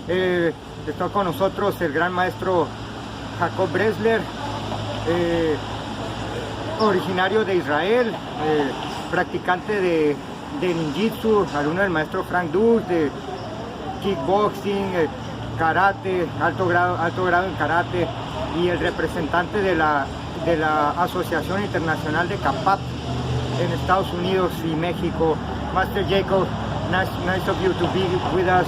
Está con nosotros el gran maestro Jacov Bresler, originario de Israel, practicante de Jitsu, alumno del maestro Frank Dux, de kickboxing, karate, alto grado en karate, y el representante de la Asociación Internacional de Kapap en Estados Unidos y México. Master Jacov, nice of you to be with us.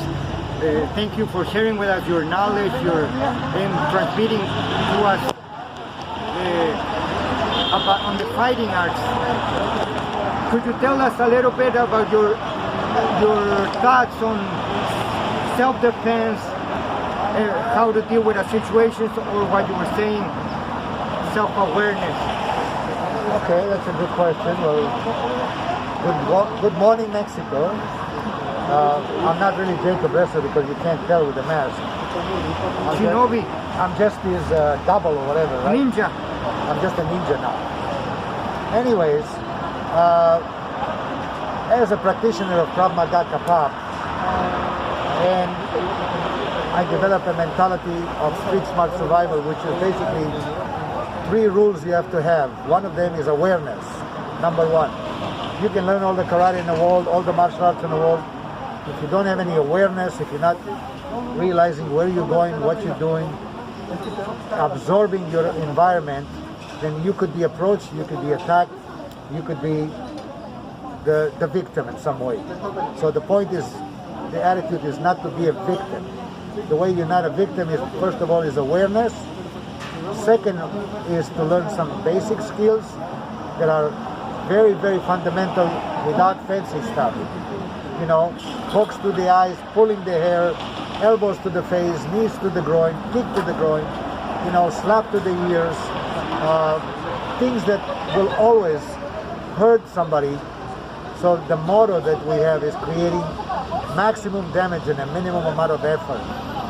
Thank you for sharing with us your knowledge, and transmitting to us on the fighting arts. Could you tell us a little bit about your thoughts on self-defense, how to deal with a situation, or what you were saying, self-awareness? Okay, that's a good question. Well, good morning, Mexico. I'm not really Jacov Bresler because you can't tell with the mask. Shinobi. I'm just his double or whatever, right? Ninja. I'm just a ninja now. Anyways, as a practitioner of Krav Maga Kapap, and I developed a mentality of street smart survival, which is basically 3 rules you have to have. One of them is awareness, number 1. You can learn all the karate in the world, all the martial arts in the world. If you don't have any awareness, if you're not realizing where you're going, what you're doing, absorbing your environment, then you could be approached, you could be attacked, you could be the victim in some way. So the point is, the attitude is not to be a victim. The way you're not a victim is, first of all, is awareness. Second is to learn some basic skills that are very, very fundamental without fancy stuff. You know, hooks to the eyes, pulling the hair, elbows to the face, knees to the groin, kick to the groin, you know, slap to the ears, things that will always hurt somebody. So the motto that we have is creating maximum damage in a minimum amount of effort.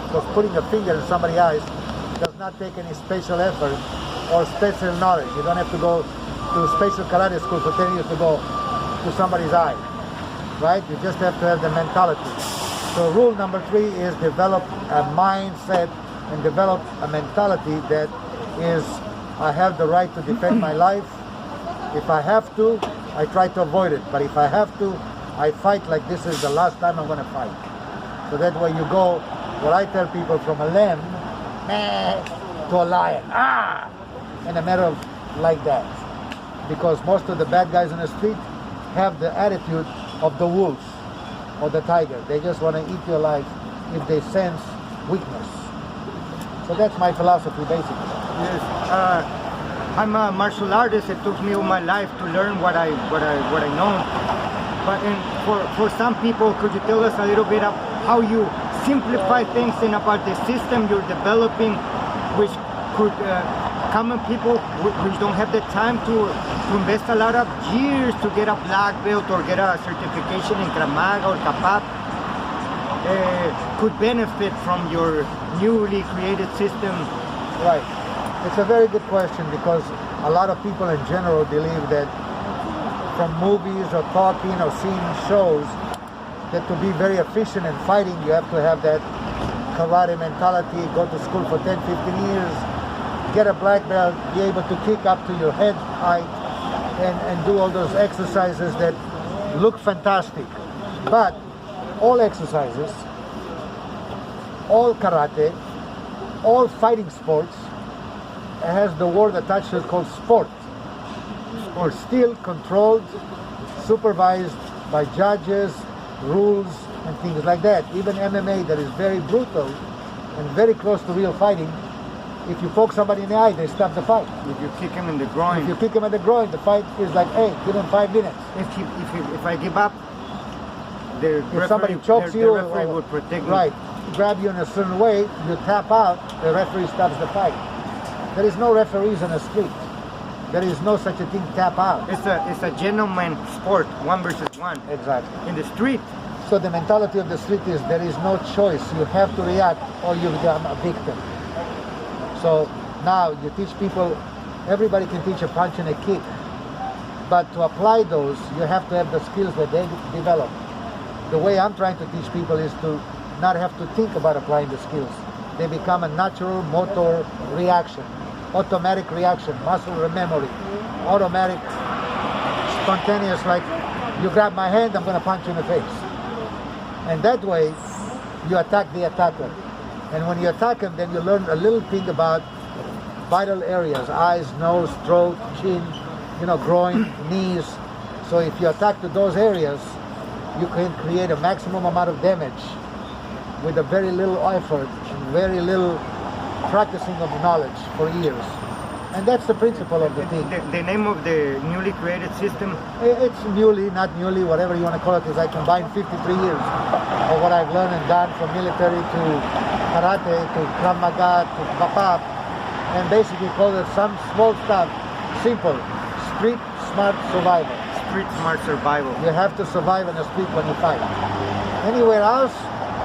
Because putting a finger in somebody's eyes does not take any special effort or special knowledge. You don't have to go to special karate school for 10 years to go to somebody's eye, right? You just have to have the mentality. So rule number 3 is develop a mindset and develop a mentality that is, I have the right to defend my life. If I have to, I try to avoid it. But if I have to, I fight like this is the last time I'm going to fight. So that way you go, what I tell people, from a lamb to a lion, in a matter of like that. Because most of the bad guys in the street have the attitude of the wolves or the tiger. They just want to eat your life if they sense weakness. So that's my philosophy, basically. Yes. I'm a martial artist. It took me all my life to learn what I know. But for some people, could you tell us a little bit of how you simplify things and about the system you're developing, which could common people which don't have the time to invest a lot of years to get a black belt or get a certification in Krav Maga or Kapap, could benefit from your newly created system? Right. It's a very good question, because a lot of people in general believe that from movies or talking or seeing shows that to be very efficient in fighting, you have to have that karate mentality, go to school for 10, 15 years, get a black belt, be able to kick up to your head height, and do all those exercises that look fantastic. But all exercises, all karate, all fighting sports has the word attached to it called sport. Or still controlled, supervised by judges, rules, and things like that. Even MMA, that is very brutal and very close to real fighting, if you poke somebody in the eye, they stop the fight. If you kick him in the groin. If you kick him in the groin, the fight is like, hey, give him 5 minutes. If I give up, if somebody chokes you, the referee would protect me. Right, grab you in a certain way, you tap out, the referee stops the fight. There is no referees in the street. There is no such a thing, tap out. It's a gentleman sport, 1 versus 1. Exactly. In the street. So the mentality of the street is there is no choice. You have to react or you become a victim. So now you teach people, everybody can teach a punch and a kick. But to apply those, you have to have the skills that they develop. The way I'm trying to teach people is to not have to think about applying the skills. They become a natural motor reaction, automatic reaction, muscle memory, automatic, spontaneous, like you grab my hand, I'm going to punch you in the face. And that way, you attack the attacker. And when you attack him, then you learn a little thing about vital areas, eyes, nose, throat, chin, groin, knees. So if you attack to those areas, you can create a maximum amount of damage with a very little effort and very little practicing of knowledge for years. And that's the principle of the thing. The name of the newly created system? It's newly, not newly, whatever you want to call it, is I combine 53 years of what I've learned and done, from military to karate to Krav Maga to Bapap, and basically call it some small stuff, simple, street smart survival. Street smart survival. You have to survive in the street when you fight. Anywhere else,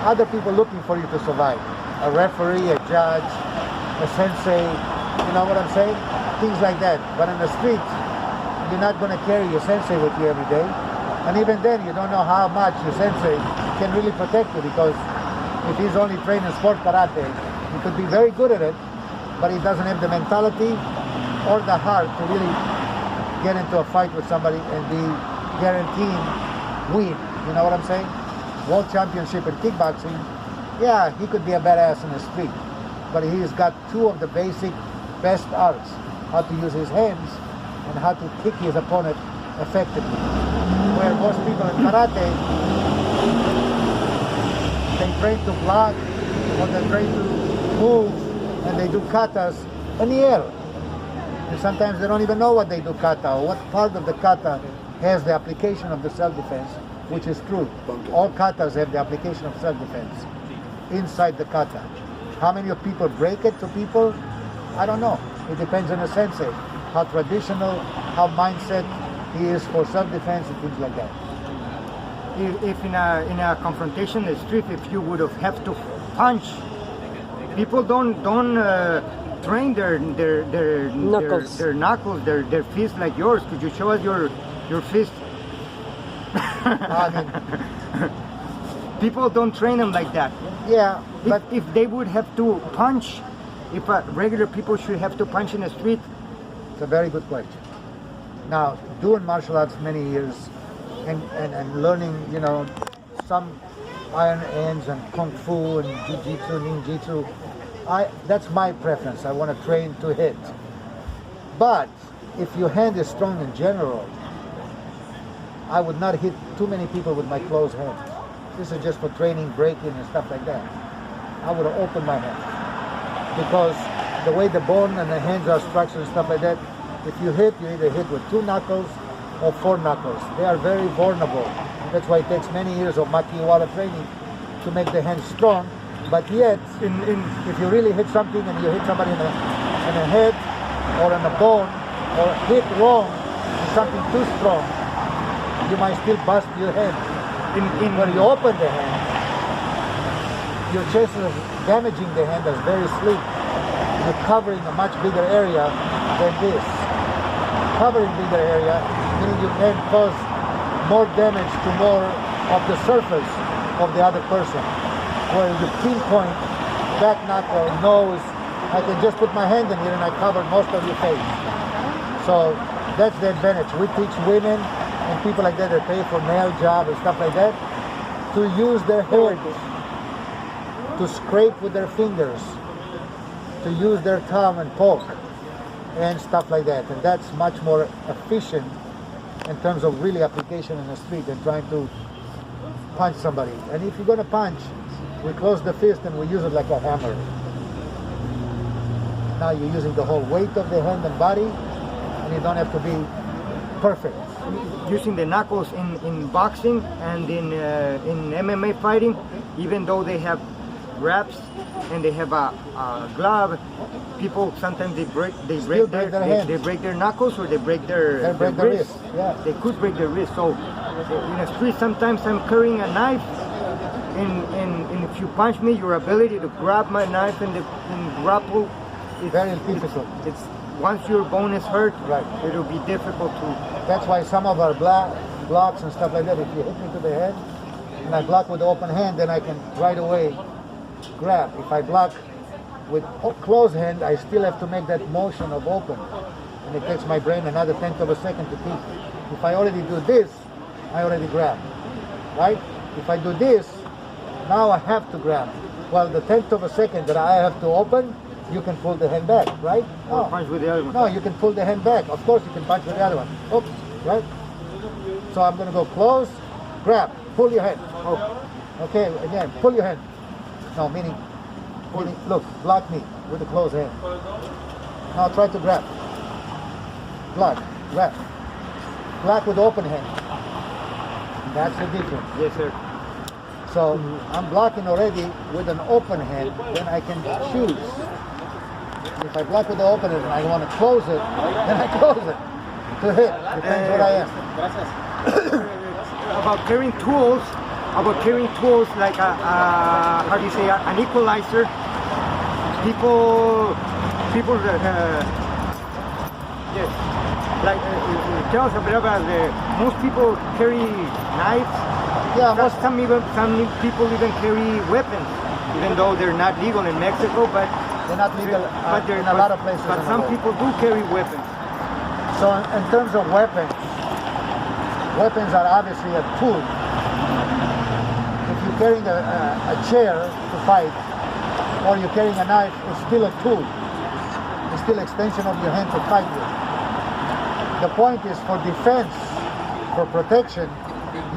other people looking for you to survive. A referee, a judge, a sensei, you know what I'm saying? Things like that. But in the street, you're not going to carry your sensei with you every day. And even then, you don't know how much your sensei can really protect you, because if he's only trained in sport karate, he could be very good at it, but he doesn't have the mentality or the heart to really get into a fight with somebody and be guaranteeing win. You know what I'm saying? World championship in kickboxing, yeah, he could be a badass in the street, but he's got two of the basic best arts: how to use his hands and how to kick his opponent effectively. Where most people in karate, they train to block, or they train to move, and they do katas in the air. And sometimes they don't even know what they do kata, or what part of the kata has the application of the self-defense, which is true. All katas have the application of self-defense inside the kata. How many of people break it to people? I don't know. It depends on the sensei, how traditional, how mindset he is for self-defense and things like that. If in a confrontation in the street, if you would have to punch, people don't train their knuckles, their fists like yours. Could you show us your fist? People don't train them like that. Yeah, but if they would have to punch, if regular people should have to punch in the street. It's a very good question. Now, doing martial arts many years and learning, some iron hands and kung fu and jiu-jitsu, ninjutsu, that's my preference. I want to train to hit. But if your hand is strong in general, I would not hit too many people with my closed hand. This is just for training, breaking, and stuff like that. I would have opened my hand, because the way the bone and the hands are structured and stuff like that, if you hit, you either hit with 2 knuckles or 4 knuckles. They are very vulnerable. That's why it takes many years of makiwara training to make the hands strong. But yet, if you really hit something and you hit somebody in the head or in the bone, or hit wrong and something too strong, you might still bust your hand. When you open the hand, your chances of damaging the hand is very slim. You're covering a much bigger area than this. Covering bigger area, meaning you can cause more damage to more of the surface of the other person. Where you pinpoint, back knuckle, nose, I can just put my hand in here and I cover most of your face. So that's the advantage. We teach women and people like that pay for nail job and stuff like that to use their hands, to scrape with their fingers, to use their thumb and poke and stuff like that. And that's much more efficient in terms of really application in the street than trying to punch somebody. And if you're going to punch, we close the fist and we use it like a hammer. Now you're using the whole weight of the hand and body, and you don't have to be perfect. Using the knuckles in boxing and in MMA fighting, even though they have wraps and they have a glove, people sometimes they break their knuckles, or they break their wrist. Yeah. They could break their wrist. So in the street, sometimes I'm carrying a knife, and if you punch me, your ability to grab my knife and grapple, it's very difficult. It's once your bone is hurt, right, it'll be difficult to. That's why some of our blocks and stuff like that, if you hit me to the head, and I block with the open hand, then I can right away grab. If I block with closed hand, I still have to make that motion of open, and it takes my brain another tenth of a second to think. If I already do this, I already grab, right? If I do this, now I have to grab. Well, the tenth of a second that I have to open, you can pull the hand back, right? Or punch with the other one. No, you can pull the hand back. Of course, you can punch with the other one. Oops, right? So I'm going to go close, grab, pull your hand. Oh, Okay, again, pull your hand. No, meaning, look, block me with the closed hand. Now try to grab. Block, grab. Block with open hand. That's the difference. yes, sir. So I'm blocking already with an open hand, then I can choose. If I block with the open hand and I want to close it, then I close it to hit. Depends what I am. About carrying tools like how do you say, an equalizer. People, yes, like tell us a bit about most people carry knives. Yeah, Some people even carry weapons, even though they're not legal in Mexico, but they're not legal in a lot of places. But some people do carry weapons. So in terms of weapons, weapons are obviously a tool. If you're carrying a chair to fight, or you're carrying a knife, it's still a tool. It's still extension of your hand to fight with. The point is, for defense, for protection,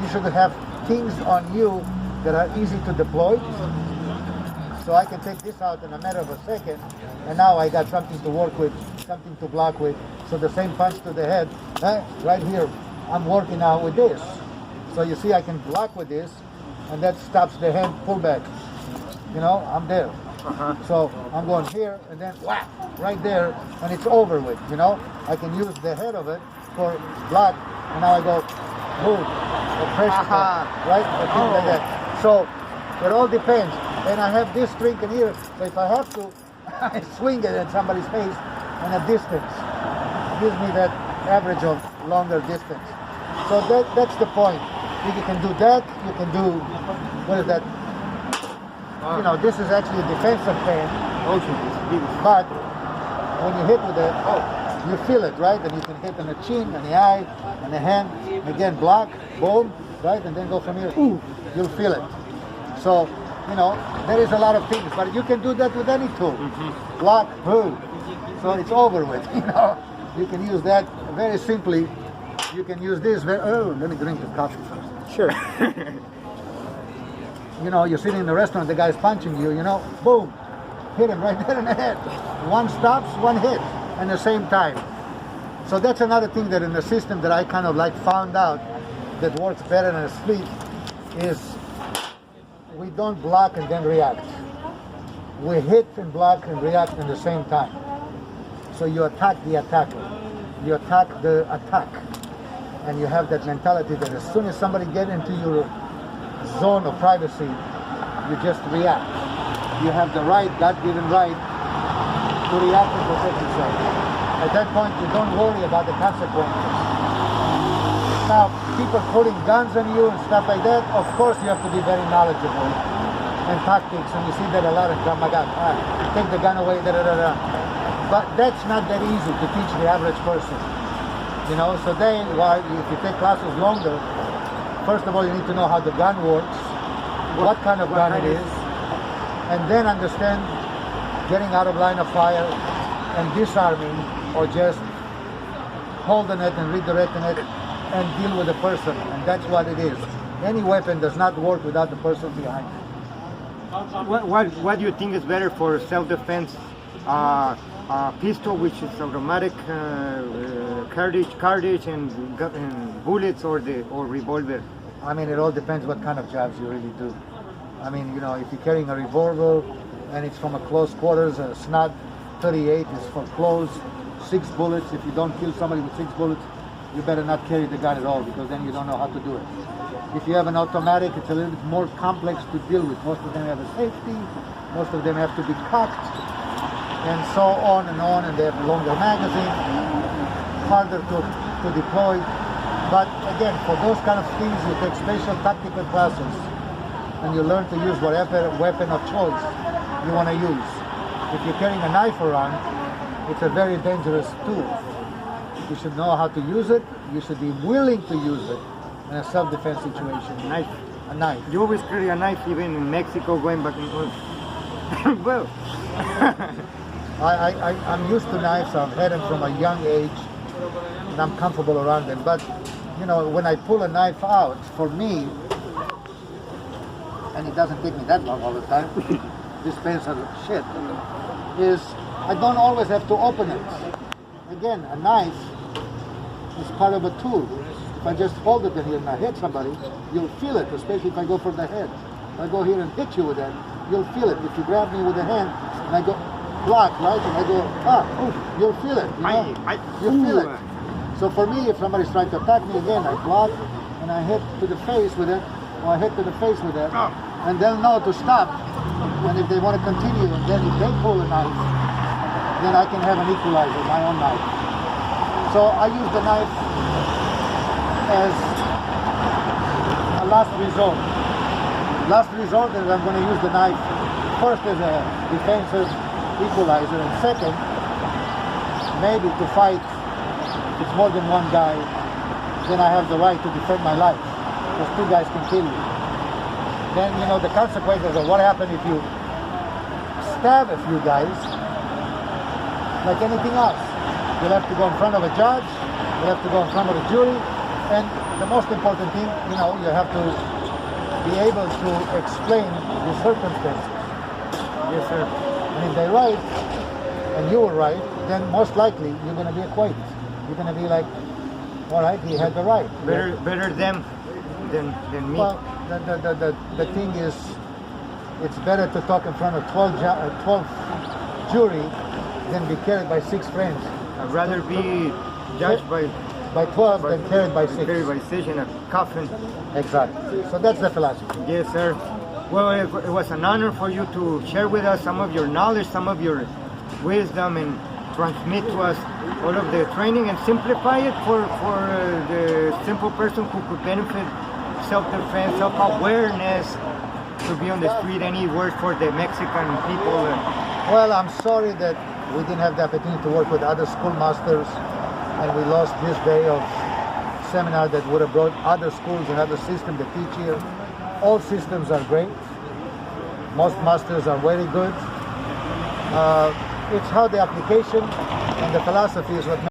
you should have things on you that are easy to deploy. So I can take this out in a matter of a second, and now I got something to work with, something to block with. So the same punch to the head, right here, I'm working now with this. So you see I can block with this, and that stops the hand pullback. You know, I'm there. So I'm going here, and then whack, right there, and it's over with, you know. I can use the head of it for block, and now I go, boom, or pressure, right? Or things like that. So it all depends. And I have this trinket here, so if I have to, I swing it at somebody's face and a distance. It gives me that average of longer distance. So that's the point. You can do that, you can do, what is that? You know, this is actually a defensive hand. But when you hit with it, you feel it, right? And you can hit on the chin, and the eye, and the hand. Again, block, boom, right? And then go from here. You'll feel it. So, you know, there is a lot of things, but you can do that with any tool. Block, boom. So it's over with, you know. You can use that very simply. You can use this. Let me drink the coffee first. Sure. You know, you're sitting in the restaurant, the guy's punching you, you know, boom, hit him right there in the head. One stops, one hit, at the same time. So that's another thing that in the system that I kind of like found out that works better than a split is we don't block and then react. We hit and block and react at the same time. So you attack the attacker. You attack the attack. And you have that mentality that as soon as somebody gets into your zone of privacy, you just react. You have the right, God-given right, to react and protect yourself. At that point, you don't worry about the consequences. Now, people pulling guns on you and stuff like that, of course you have to be very knowledgeable in tactics, and you see that a lot of Krav Maga. Take the gun away, But that's not that easy to teach the average person. You know, so then, if you take classes longer, first of all, you need to know how the gun works, what kind of gun it is, and then understand getting out of line of fire and disarming, or just holding it and redirecting it and deal with the person. And that's what it is. Any weapon does not work without the person behind it. What do you think is better for self-defense? Pistol, which is automatic, cartridge and bullets, or revolver? I mean, it all depends what kind of jobs you really do. I mean, you know, if you're carrying a revolver and it's from a close quarters, a snot 38 is for close, 6 bullets. If you don't kill somebody with 6 bullets, you better not carry the gun at all, because then you don't know how to do it. If you have an automatic, it's a little bit more complex to deal with. Most of them have a safety, most of them have to be cocked, and so on, and they have a longer magazine, harder to deploy. But again, for those kind of things, you take special tactical classes. and you learn to use whatever weapon of choice you want to use. If you're carrying a knife around, it's a very dangerous tool. You should know how to use it. You should be willing to use it in a self-defense situation. Knife. A knife. You always carry a knife, even in Mexico, going back and forth. Well, I'm used to knives. I've had them from a young age, and I'm comfortable around them. But you know, when I pull a knife out, for me, and it doesn't take me that long all the time, dispense of shit, is I don't always have to open it. Again, a knife is part of a tool. If I just hold it in here and I hit somebody, you'll feel it, especially if I go for the head. If I go here and hit you with that, you'll feel it. If you grab me with the hand and I go block, right, and I go, oof, you'll feel it. You know? You feel it. So for me, if somebody's trying to attack me again, I block and I hit to the face with it, or I hit to the face with it, and they'll know to stop. And if they want to continue, and then if they pull a knife, then I can have an equalizer, my own knife. So I use the knife as a last resort. Last resort is I'm going to use the knife first as a defensive equalizer, and second, maybe to fight. If it's more than one guy, then I have the right to defend my life, because two guys can kill you. Then, you know, the consequences of what happens if you stab a few guys, like anything else. You'll have to go in front of a judge, you'll have to go in front of a jury, and the most important thing, you know, you have to be able to explain the circumstances. yes, sir. And if they're right, and you were right, then most likely you're going to be acquitted. You're going to be like, all right, he had the right. Better them than me. Well, the thing is, it's better to talk in front of 12 jury than be carried by 6 friends. I'd rather be judged by 12 than carried by 6. Carried by 6 in a coffin. Exactly. So that's the philosophy. Yes, sir. Well, it was an honor for you to share with us some of your knowledge, some of your wisdom, and transmit to us all of the training and simplify it for the simple person who could benefit. Self-defense, self-awareness, to be on the street. Any words for the Mexican people? Well, I'm sorry that we didn't have the opportunity to work with other schoolmasters, and we lost this day of seminar that would have brought other schools and other systems to teach here. All systems are great. Most masters are very good. It's how the application and the philosophy is what